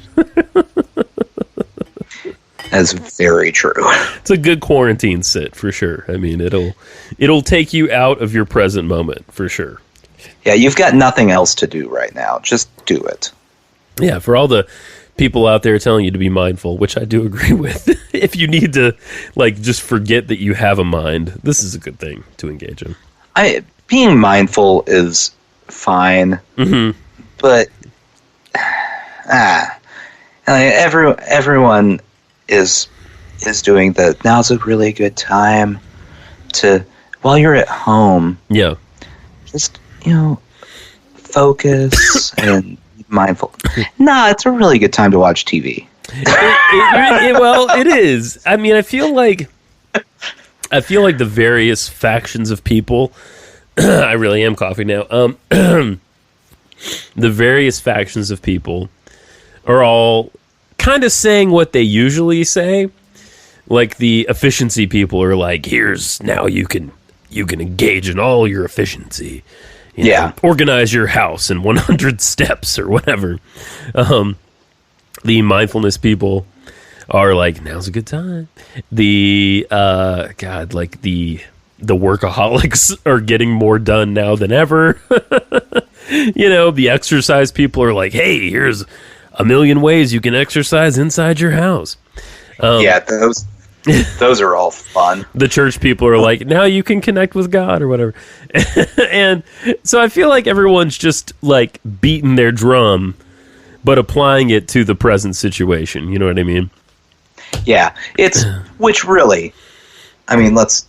That's very true. It's a good quarantine sit for sure. I mean, it'll take you out of your present moment for sure. Yeah, you've got nothing else to do right now. Just do it. Yeah, for all the people out there telling you to be mindful, which I do agree with. If you need to like just forget that you have a mind, this is a good thing to engage in. Being mindful is fine, but everyone is doing that. Now's a really good time to, while you're at home, just focus and mindful. Nah, it's a really good time to watch TV. Well, it is. I mean, I feel like the various factions of people. I really am coughing now. The various factions of people are all kind of saying what they usually say. Like the efficiency people are like, "Here's now you can you can engage in all your efficiency. Organize your house in 100 steps or whatever. The mindfulness people are like, now's a good time. The the workaholics are getting more done now than ever. The exercise people are like, hey, here's a million ways you can exercise inside your house. Those are all fun. The church people are like, now you can connect with God or whatever. And so I feel like everyone's just like beating their drum, but applying it to the present situation. You know what I mean? Yeah, which really, I mean, let's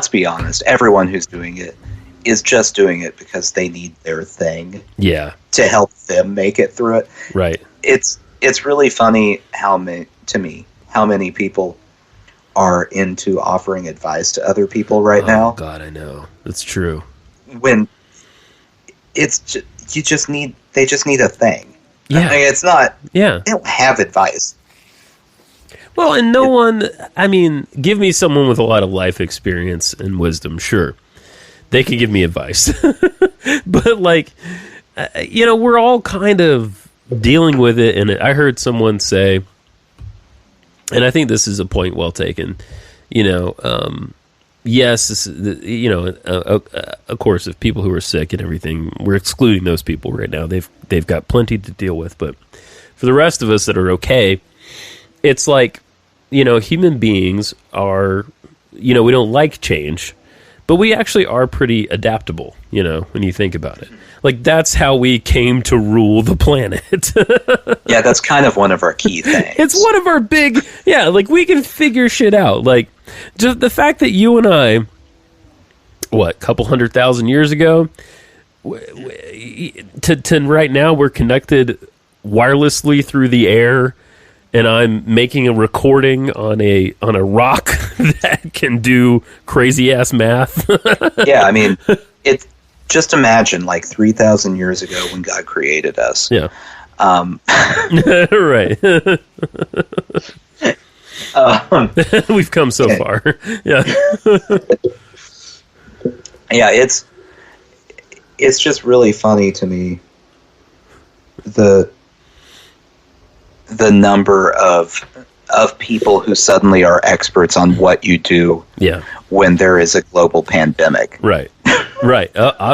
be honest. Everyone who's doing it is just doing it because they need their thing. Yeah. To help them make it through it. Right. It's really funny how many people are into offering advice to other people right now. Oh God, I know. That's true. When they just need a thing. Yeah. I mean, it's not. Yeah. They don't have advice. Well, and give me someone with a lot of life experience and wisdom, sure. They can give me advice. But, we're all kind of dealing with it. And I heard someone say, and I think this is a point well taken, yes, this is, of course, if people who are sick and everything, we're excluding those people right now. They've got plenty to deal with. But for the rest of us that are okay, it's like, human beings are, we don't like change, but we actually are pretty adaptable, when you think about it. Like, that's how we came to rule the planet. Yeah, that's kind of one of our key things. It's one of our big, we can figure shit out. Like, just the fact that you and I, couple 100,000 years ago, to right now, we're connected wirelessly through the air, and I'm making a recording on a rock that can do crazy ass math. Yeah, I mean, just imagine 3,000 years ago when God created us. Yeah. Right. We've come so far. Yeah. Yeah, it's just really funny to me the number of people who suddenly are experts on what you do when there is a global pandemic. Right. Right.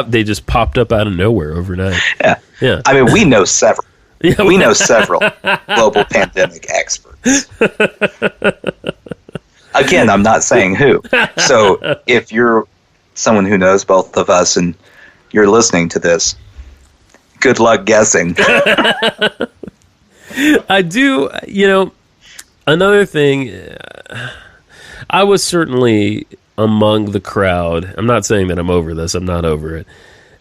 They just popped up out of nowhere overnight. Yeah. Yeah. I mean, we know several. Yeah, we know several global pandemic experts. Again, I'm not saying who. So if you're someone who knows both of us and you're listening to this, good luck guessing. I do, another thing, I was certainly among the crowd. I'm not saying that I'm over this. I'm not over it.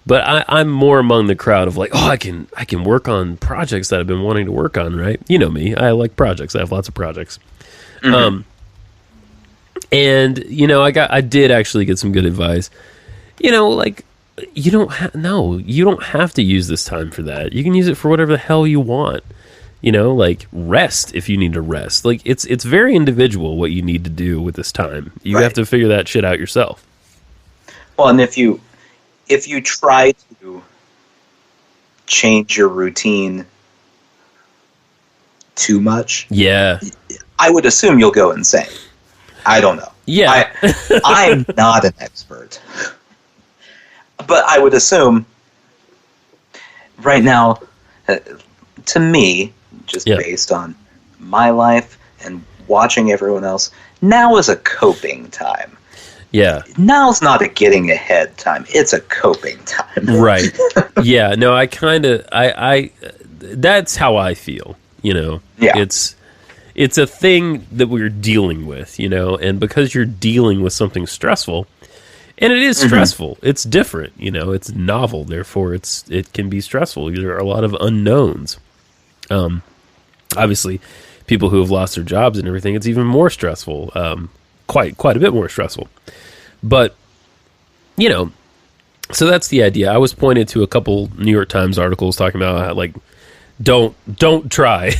But I'm more among the crowd of I can work on projects that I've been wanting to work on, right? You know me. I like projects. I have lots of projects. Mm-hmm. And, I did actually get some good advice. You don't have to use this time for that. You can use it for whatever the hell you want. Rest if you need to rest. It's very individual what you need to do with this time. You have to figure that shit out yourself. Well, and if you try to change your routine too much, I would assume you'll go insane. I don't know. Yeah. I'm not an expert. But I would assume right now, to me, just based on my life and watching everyone else, now is a coping time. Yeah. Now's not a getting ahead time. It's a coping time. Right. Yeah. No, I that's how I feel, Yeah. It's a thing that we're dealing with, and because you're dealing with something stressful, and it is stressful, it's different, it's novel, therefore it can be stressful. There are a lot of unknowns. Obviously, people who have lost their jobs and everything, it's even more stressful, quite a bit more stressful. But, so that's the idea. I was pointed to a couple New York Times articles talking about how, don't try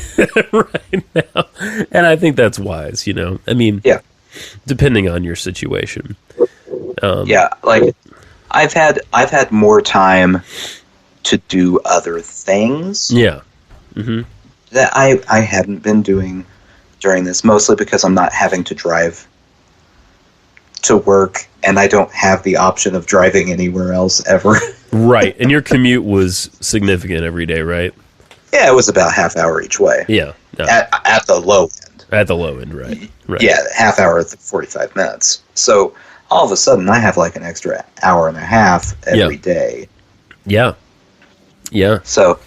right now. And I think that's wise, I mean, depending on your situation. Yeah, like I've had more time to do other things. Yeah. Mm-hmm. That I hadn't been doing during this, mostly because I'm not having to drive to work, and I don't have the option of driving anywhere else ever. Right, and your commute was significant every day, right? Yeah, it was about half hour each way. Yeah. No. At the low end. At the low end, right. Yeah, half hour, 45 minutes. So all of a sudden, I have like an extra hour and a half every day. Yeah. Yeah. So,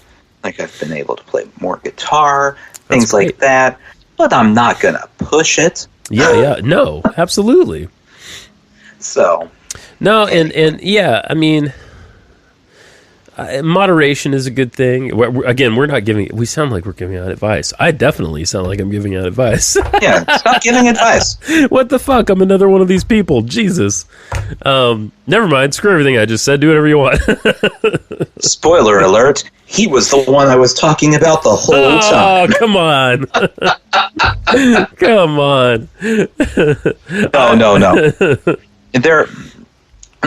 like, I've been able to play more guitar, things like that, but I'm not going to push it. Yeah. No, absolutely. So. No, and yeah, I mean, moderation is a good thing. Again, we sound like we're giving out advice. I definitely sound like I'm giving out advice. Yeah, stop giving advice. What the fuck? I'm another one of these people. Jesus. Never mind. Screw everything I just said. Do whatever you want. Spoiler alert. He was the one I was talking about the whole time. Oh, come on. Come on. No. And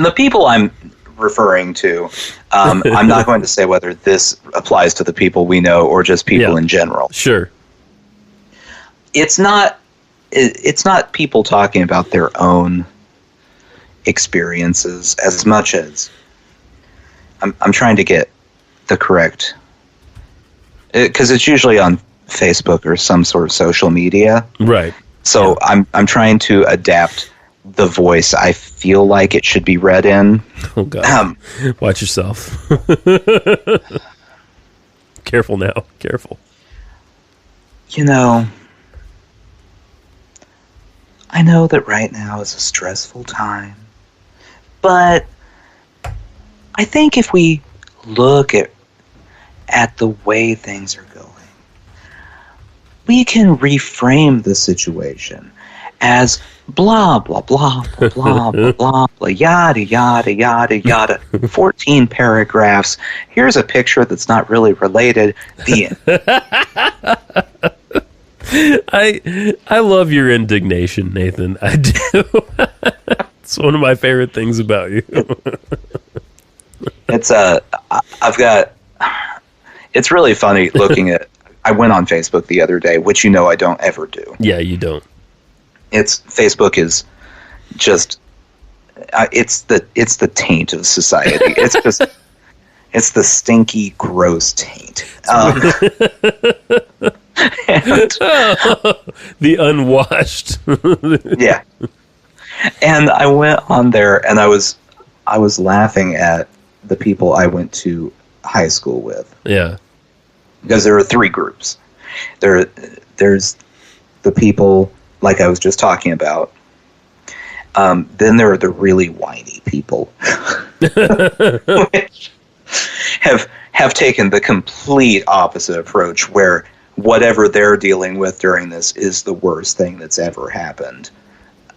the people I'm referring to, I'm not going to say whether this applies to the people we know or just people in general. Sure. It's not people talking about their own experiences as much as I'm trying to get the correct, because it's usually on Facebook or some sort of social media. Right. So I'm trying to adapt the voice I feel like it should be read in. Oh, God. Watch yourself. Careful now. Careful. You know, I know that right now is a stressful time, but I think if we look at the way things are going, we can reframe the situation as blah, blah, blah, blah, blah, blah, blah, blah, yada, yada, yada, yada. 14 paragraphs. Here's a picture that's not really related. The end. I love your indignation, Nathan. I do. It's one of my favorite things about you. It's really funny looking at, I went on Facebook the other day, which I don't ever do. Yeah, you don't. Facebook is just, it's the taint of society. It's the stinky, gross taint. The unwashed. Yeah. And I went on there and I was laughing at the people I went to high school with. Yeah. Because there are three groups. There's the people like I was just talking about. Then there are the really whiny people, which have taken the complete opposite approach, where whatever they're dealing with during this is the worst thing that's ever happened.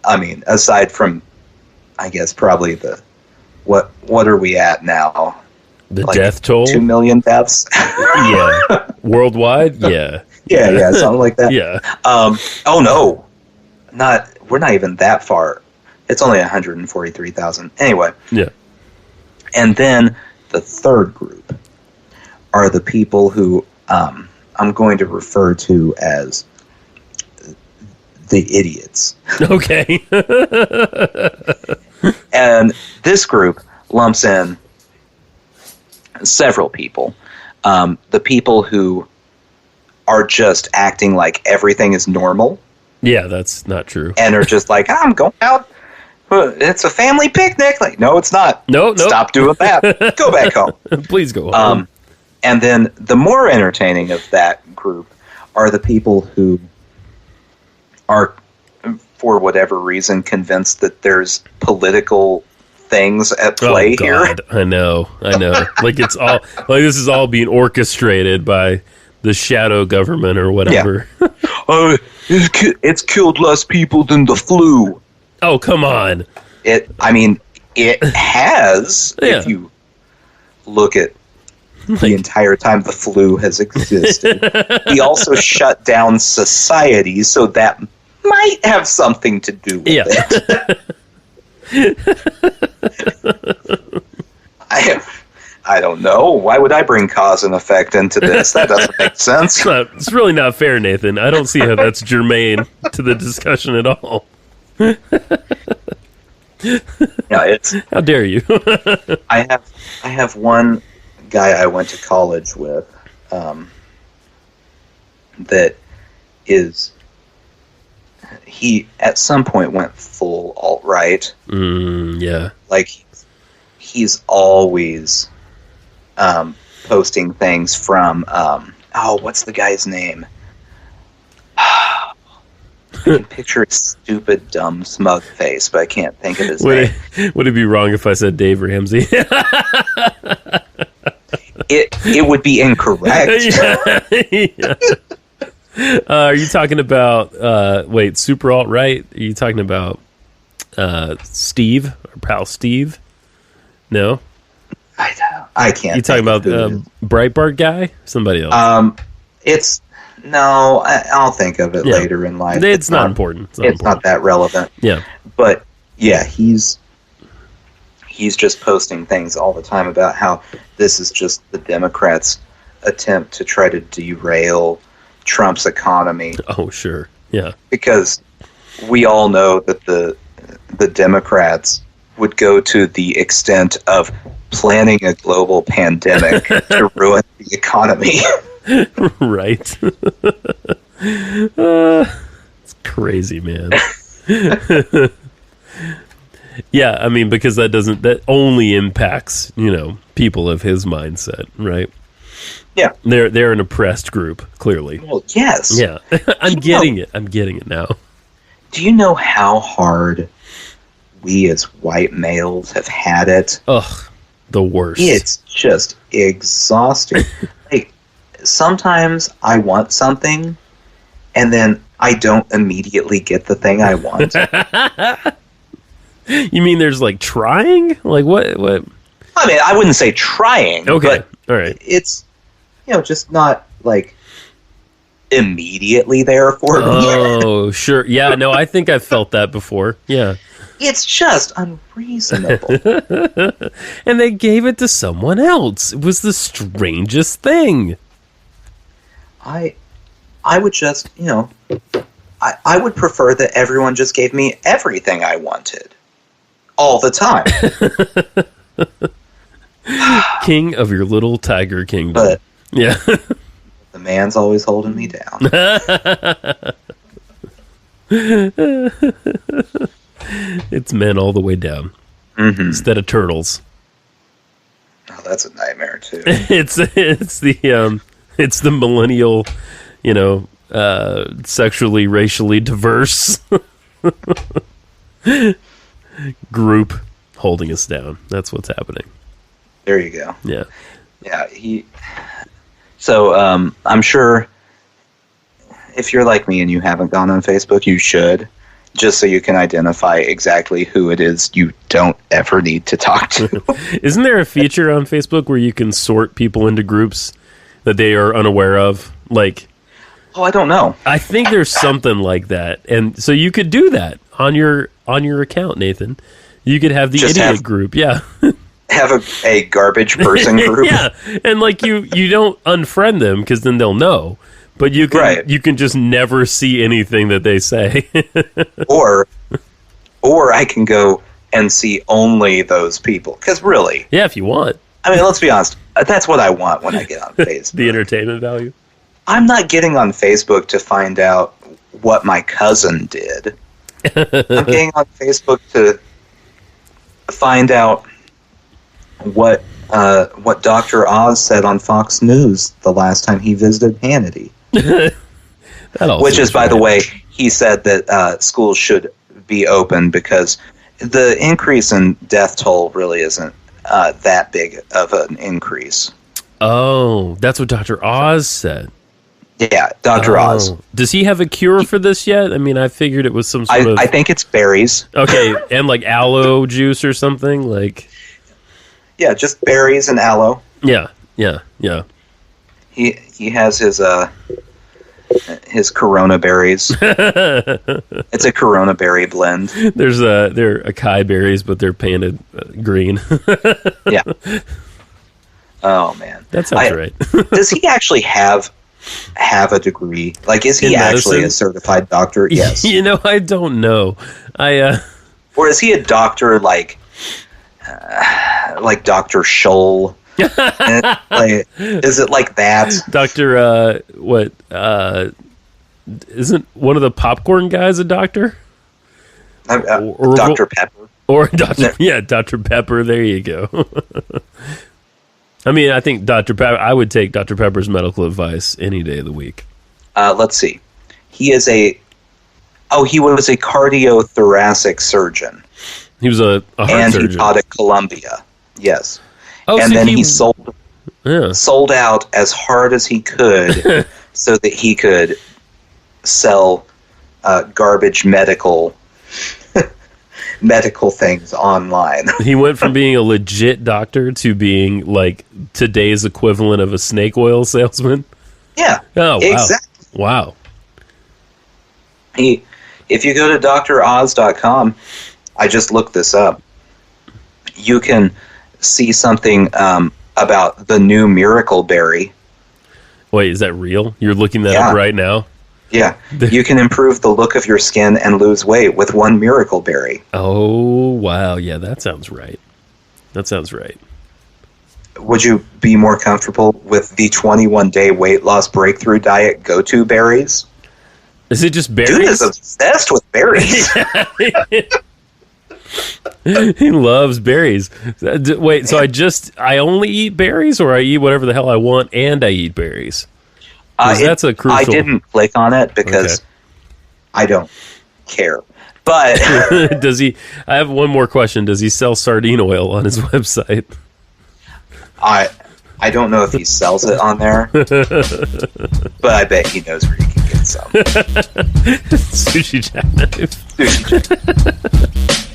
I mean, aside from, I guess, probably what are we at now? The death toll? 2 million deaths? Yeah. Worldwide? Yeah. Yeah, something like that. Yeah. Oh, no. We're not even that far. It's only 143,000. Anyway. Yeah. And then the third group are the people who I'm going to refer to as the idiots. Okay. And this group lumps in several people. The people who are just acting like everything is normal. Yeah, that's not true. And are just like, I'm going out. It's a family picnic. Like, no, it's not. No. Stop doing that. Go back home. Please go home. And then the more entertaining of that group are the people who are, for whatever reason, convinced that there's political things at play here. I know. Like it's all like this is all being orchestrated by the shadow government or whatever. Yeah. It's killed less people than the flu. Oh, come on. It has. Yeah. If you look at the entire time the flu has existed. We also shut down society, so that might have something to do with it. I don't know. Why would I bring cause and effect into this? That doesn't make sense. It's really not fair, Nathan. I don't see how that's germane to the discussion at all. Yeah, it's. How dare you? I have one guy I went to college with, that is. He at some point went full alt-right. Yeah. Like he's always posting things from what's the guy's name? I can picture his stupid, dumb, smug face, but I can't think of his name. Would it be wrong if I said Dave Ramsey? It would be incorrect. Yeah. Are you talking about super alt-right? Are you talking about Steve, our pal Steve? No, I can't. You talking about Breitbart guy? Somebody else? I'll think of it later in life. It's not important. It's not that relevant. Yeah, but yeah, he's just posting things all the time about how this is just the Democrats' attempt to try to derail Trump's economy. Oh, sure. Yeah. Because we all know that the Democrats would go to the extent of planning a global pandemic to ruin the economy. Right. It's crazy, man. Yeah, I mean, because that only impacts, people of his mindset, right? Yeah. They're an oppressed group, clearly. Well, yes. Yeah. I'm getting it now. Do you know how hard we as white males have had it? Ugh, the worst. It's just exhausting. Like, sometimes I want something, and then I don't immediately get the thing I want. You mean there's, trying? What? I mean, I wouldn't say trying. Okay, but all right. It's, just not, immediately there for me. Oh, sure. Yeah, no, I think I've felt that before. Yeah. It's just unreasonable. And they gave it to someone else. It was the strangest thing. I would just, I would prefer that everyone just gave me everything I wanted. All the time. King of your little tiger kingdom. But yeah. The man's always holding me down. It's men all the way down. Mm-hmm. Instead of turtles. Oh, that's a nightmare too. It's the millennial, sexually, racially diverse group holding us down. That's what's happening. There you go. Yeah. Yeah, So, I'm sure if you're like me and you haven't gone on Facebook, you should, just so you can identify exactly who it is you don't ever need to talk to. Isn't there a feature on Facebook where you can sort people into groups that they are unaware of? Oh, I don't know. I think there's something like that. And so you could do that on your account, Nathan. You could have the Just idiot group. Yeah. Have a garbage person group. Yeah. And you don't unfriend them because then they'll know. But you can just never see anything that they say. or I can go and see only those people. Because really. Yeah, if you want. I mean, let's be honest. That's what I want when I get on Facebook. The entertainment value. I'm not getting on Facebook to find out what my cousin did. I'm getting on Facebook to find out what Dr. Oz said on Fox News the last time he visited Hannity. Which is, by the way, he said that schools should be open because the increase in death toll really isn't that big of an increase. Oh, that's what Dr. Oz said. Yeah, Dr. Oz. Does he have a cure for this yet? I mean, I figured it was some sort of... I think it's berries. Okay, and aloe juice or something? Yeah, just berries and aloe. Yeah. He has his his Corona berries. It's a Corona berry blend. They're acai berries, but they're painted green. Yeah. Oh man, that sounds right. Does he actually have a degree? Like, is he actually a certified doctor? Yes. I don't know. Or is he a doctor like Dr. Scholl? Is it like that? Dr. Isn't one of the popcorn guys a doctor? Or Dr. Pepper. Or Dr. Pepper. There you go. I mean, I think Dr. Pepper. I would take Dr. Pepper's medical advice any day of the week. Let's see. He was a cardiothoracic surgeon. He was a heart surgeon. He taught at Columbia. Yes. Oh, and so then he sold out as hard as he could so that he could sell garbage medical things online. He went from being a legit doctor to being like today's equivalent of a snake oil salesman. Yeah. Oh, wow. Exactly. Wow. If you go to droz.com, I just looked this up. You can see something about the new miracle berry. Wait, is that real? You're looking that up right now? Yeah. You can improve the look of your skin and lose weight with one miracle berry. Oh, wow. Yeah, that sounds right. Would you be more comfortable with the 21-day weight loss breakthrough diet go-to berries? Is it just berries? Dude is obsessed with berries. He loves berries. Wait, so I only eat berries, or I eat whatever the hell I want and I eat berries? That's a crucial... I didn't click on it because I don't care. But does he? I have one more question. Does he sell sardine oil on his website? I don't know if he sells it on there, but I bet he knows where you can get some. Sushi Jackknife. Sushi Jackknife.